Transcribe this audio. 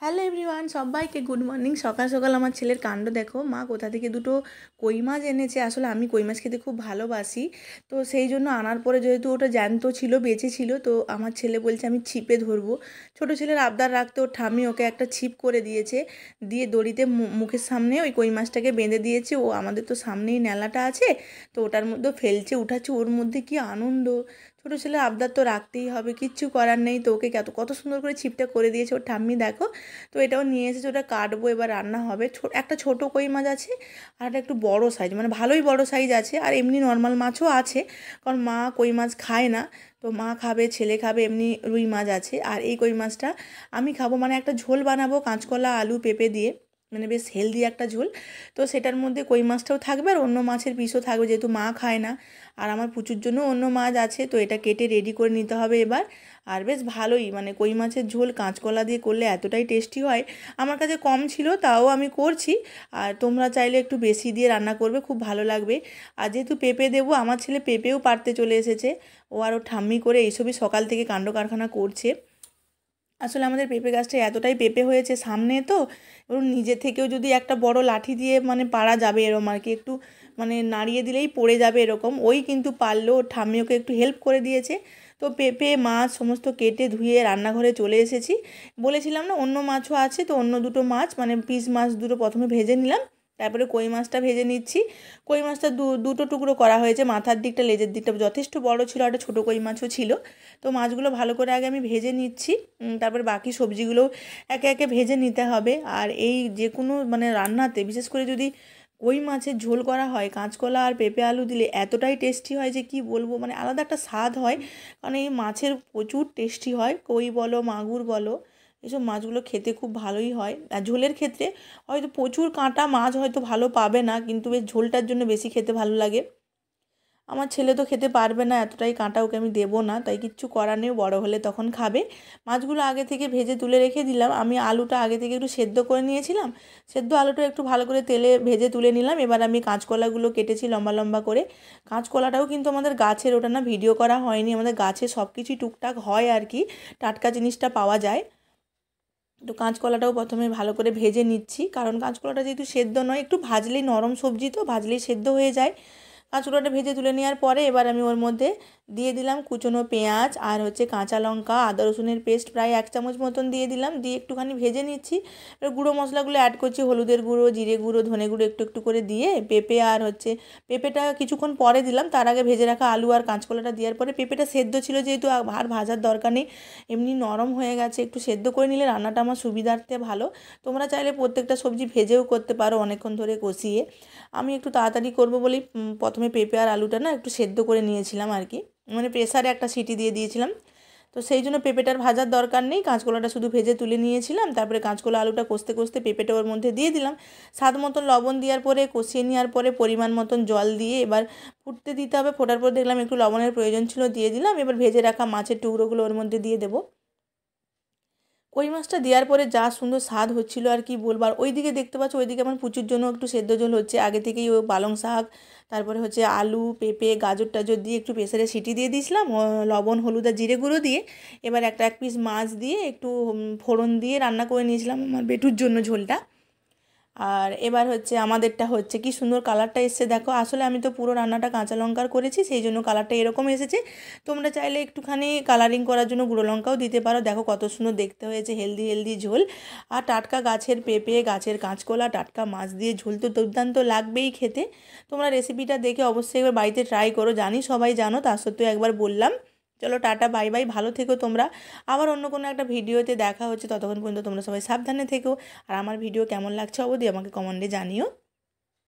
Hello everyone, সবাইকে good morning. সকাল সকাল আমার ছেলের কাণ্ড দেখো, মা কোথা থেকে দুটো কই মাছ এনেছে। আসলে আমি কই মাছ খেতে খুব ভালোবাসি, তো সেই জন্য আনার পরে যেহেতু ওটা জ্যান্ত ছিল, বেঁচে ছিল, তো আমার ছেলে বলছে আমি ছিপে ধরবো। ছোটো ছেলের আবদার রাখতে ওর ঠাম্মি ওকে একটা ছিপ করে দিয়েছে, দিয়ে দড়িতে মুখের সামনে ওই কই মাছটাকে বেঁধে দিয়েছে। ও আমাদের তো সামনেই নালাটা আছে, তো ওটার মধ্যে ফেলছে, উঠাচ্ছে। ওর মধ্যে কি আনন্দ! ছোটো ছেলের আবদার তো রাখতেই হবে, কিচ্ছু করার নেই। তো ওকে কত সুন্দর করে ছিপটা করে দিয়েছে ওর ঠাম্মি, দেখো। তো এটাও নিয়ে এসেছে, ওটা কাটবো, এবার রান্না হবে। একটা ছোটো কই মাছ আছে, আর একটা একটু বড় সাইজ, মানে ভালোই বড় সাইজ আছে। আর এমনি নর্মাল মাছও আছে, কারণ মা কই মাছ খায় না, তো মা খাবে, ছেলে খাবে। এমনি রুই মাছ আছে, আর এই কই মাছটা আমি খাবো। মানে একটা ঝোল বানাবো কাঁচকলা আলু পেঁপে দিয়ে, মানে বেশ হেলদি একটা ঝোল। তো সেটার মধ্যে কই মাছটাও থাকবে আর অন্য মাছের পিসও থাকবে, যেহেতু মা খায় না। আর আমার পুচুর জন্য অন্য মাছ আছে, তো এটা কেটে রেডি করে নিতে হবে এবার। আর বেশ ভালোই, মানে কই মাছের ঝোল কাঁচকলা দিয়ে করলে এতটাই টেস্টি হয়। আমার কাছে কম ছিল, তাও আমি করছি। আর তোমরা চাইলে একটু বেশি দিয়ে রান্না করবে, খুব ভালো লাগবে। আর যেহেতু পেঁপে দেবো, আমার ছেলে পেঁপেও পাড়তে চলে এসেছে। ও আর ও ঠাম্মি করে এইসবই সকাল থেকে কাণ্ড কারখানা করছে। আসলে আমাদের পেঁপে গাছটা এতটাই পেঁপে হয়েছে সামনে, তো এবং নিজে থেকেও যদি একটা বড় লাঠি দিয়ে মানে পাড়া যাবে এরকম আর কি, একটু মানে নাড়িয়ে দিলেই পড়ে যাবে এরকম। ওই কিন্তু পারলো, ওর ঠাম্মি ওকে একটু হেল্প করে দিয়েছে। তো পেঁপে মাছ সমস্ত কেটে ধুয়ে রান্নাঘরে চলে এসেছি। বলেছিলাম না অন্য মাছও আছে, তো অন্য দুটো মাছ মানে পিস মাছ দুটো প্রথমে ভেজে নিলাম, তারপরে কই মাছটা ভেজে নিচ্ছি। কই মাছটা দুটো টুকরো করা হয়েছে, মাথার দিকটা লেজের দিকটা যথেষ্ট বড় ছিল, একটা ছোটো কই মাছও ছিল। তো মাছগুলো ভালো করে আগে আমি ভেজে নিচ্ছি, তারপর বাকি সবজিগুলো একে একে ভেজে নিতে হবে। আর এই যে কোনো মানে রান্নাতে বিশেষ করে যদি কই মাছের ঝোল করা হয়, কাঁচকলা আর পেঁপে আলু দিলে এতটাই টেস্টি হয় যে কি বলবো, মানে আলাদা একটা স্বাদ হয়। কারণ এই মাছের প্রচুর টেস্টি হয়, কই বলো মাগুর বলো, এসব মাছগুলো খেতে খুব ভালোই হয়। আর ঝোলের ক্ষেত্রে হয়তো প্রচুর কাঁটা মাছ হয়তো ভালো পাবে না, কিন্তু বেশ ঝোলটার জন্য বেশি খেতে ভালো লাগে। আমার ছেলে তো খেতে পারবে না, এতটাই কাঁটা ওকে আমি দেবো না, তাই কিচ্ছু করার নেই, বড়ো হলে তখন খাবে। মাছগুলো আগে থেকে ভেজে তুলে রেখে দিলাম। আমি আলুটা আগে থেকে একটু সেদ্ধ করে নিয়েছিলাম, সেদ্ধ আলুটা একটু ভালো করে তেলে ভেজে তুলে নিলাম। এবার আমি কাঁচকলাগুলো কেটেছি লম্বা লম্বা করে। কাঁচকলাটাও কিন্তু আমাদের গাছের, ওটা না ভিডিও করা হয়নি, আমাদের গাছে সব কিছুই টুকটাক হয় আর কি, টাটকা জিনিসটা পাওয়া যায়। তো কাঁচকলাটাও প্রথমে ভালো করে ভেজে নিচ্ছি, কারণ কাঁচকলাটা যেহেতু সেদ্ধ নয়, একটু ভাজলেই, নরম সবজি তো ভাজলেই সেদ্ধ হয়ে যায়। কাঁচকলাটা ভেজে তুলে নেওয়ার পরে এবার আমি ওর মধ্যে দিয়ে দিলাম কুচনো পেঁয়াজ, আর হচ্ছে কাঁচা লঙ্কা, আদা রসুনের পেস্ট প্রায় 1 চামচ মতন দিয়ে দিলাম, দিয়ে একটুখানি ভেজে নিচ্ছি। এবার গুঁড়ো মশলাগুলো অ্যাড করছি, হলুদের গুঁড়ো, জিরে গুঁড়ো, ধনে গুঁড়ো একটু একটু করে দিয়ে, পেঁপে আর হচ্ছে পেঁপেটা কিছুক্ষণ পরে দিলাম, তার আগে ভেজে রাখা আলু আর কাঁচকলাটা দেওয়ার পরে, পেঁপেটা সেদ্ধ ছিল যেহেতু আর ভাজার দরকার নেই, এমনি নরম হয়ে গেছে, একটু সেদ্ধ করে নিলে রান্নাটা আমার সুবিধার্থে ভালো। তোমরা চাইলে প্রত্যেকটা সবজি ভেজেও করতে পারো অনেকক্ষণ ধরে কষিয়ে। আমি একটু তাড়াতাড়ি করবো বলেই প্রথমে পেঁপে আর আলুটা না একটু সেদ্ধ করে নিয়েছিলাম আর কি, মানে প্রেসারে একটা সিটি দিয়ে দিয়েছিলাম। তো সেই জন্য পেঁপেটার ভাজার দরকার নেই, কাঁচকলাটা শুধু ভেজে তুলে নিয়েছিলাম। তারপরে কাঁচকলা আলুটা কষতে কষতে পেঁপেটা ওর মধ্যে দিয়ে দিলাম। স্বাদ মতন লবণ দেওয়ার পরে কষিয়ে নেওয়ার পরে পরিমাণ মতন জল দিয়ে এবার ফুটতে দিতে হবে। ফোটার পর দেখলাম একটু লবণের প্রয়োজন ছিল, দিয়ে দিলাম। এবার ভেজে রাখা মাছের টুকরোগুলো ওর মধ্যে দিয়ে দেবো। কই মাছটা দেওয়ার পরে যা সুন্দর স্বাদ হচ্ছিলো আর কি বলবো। আর ওইদিকে দেখতে পাচ্ছ, ওইদিকে আমার প্রচুর জন্য একটু সেদ্ধ জল হচ্ছে, আগে থেকেই ওই পালং শাক, তারপরে হচ্ছে আলু পেঁপে গাজর টাজর দিয়ে একটু প্রেসারে সিটি দিয়ে দিয়েছিলাম, লবণ হলুদ আর জিরে গুঁড়ো দিয়ে। এবার এক পিস মাছ দিয়ে একটু ফোড়ন দিয়ে রান্না করে নিয়েছিলাম আমার বেটুর জন্য ঝোলটা। আর এবার হচ্ছে আমাদেরটা হচ্ছে কি সুন্দর কালারটা এসছে দেখো। আসলে আমি তো পুরো রান্নাটা কাঁচা লঙ্কার করেছি, সেই জন্য কালারটা এরকম এসেছে। তোমরা চাইলে একটুখানি কালারিং করার জন্য গুঁড়ো লঙ্কাও দিতে পারো। দেখো কত সুন্দর দেখতে হয়েছে, হেলদি হেলদি ঝোল। আর টাটকা গাছের পেঁপে, গাছের কাঁচকলা, টাটকা মাছ দিয়ে ঝোল তো দুর্দান্ত লাগবেই খেতে। তোমরা রেসিপিটা দেখে অবশ্যই একবার বাড়িতে ট্রাই করো, জানি সবাই জানো, তা সত্ত্বেও একবার বললাম। চলো টাটা বাই বাই, ভালো থেকো তোমরা। আবার অন্য কোনো একটা ভিডিওতে দেখা হচ্ছে, ততক্ষণ পর্যন্ত তোমরা সবাই সাবধানে থেকো। আর আমার ভিডিও কেমন লাগছে অবশ্যই আমাকে কমেন্টে জানিও।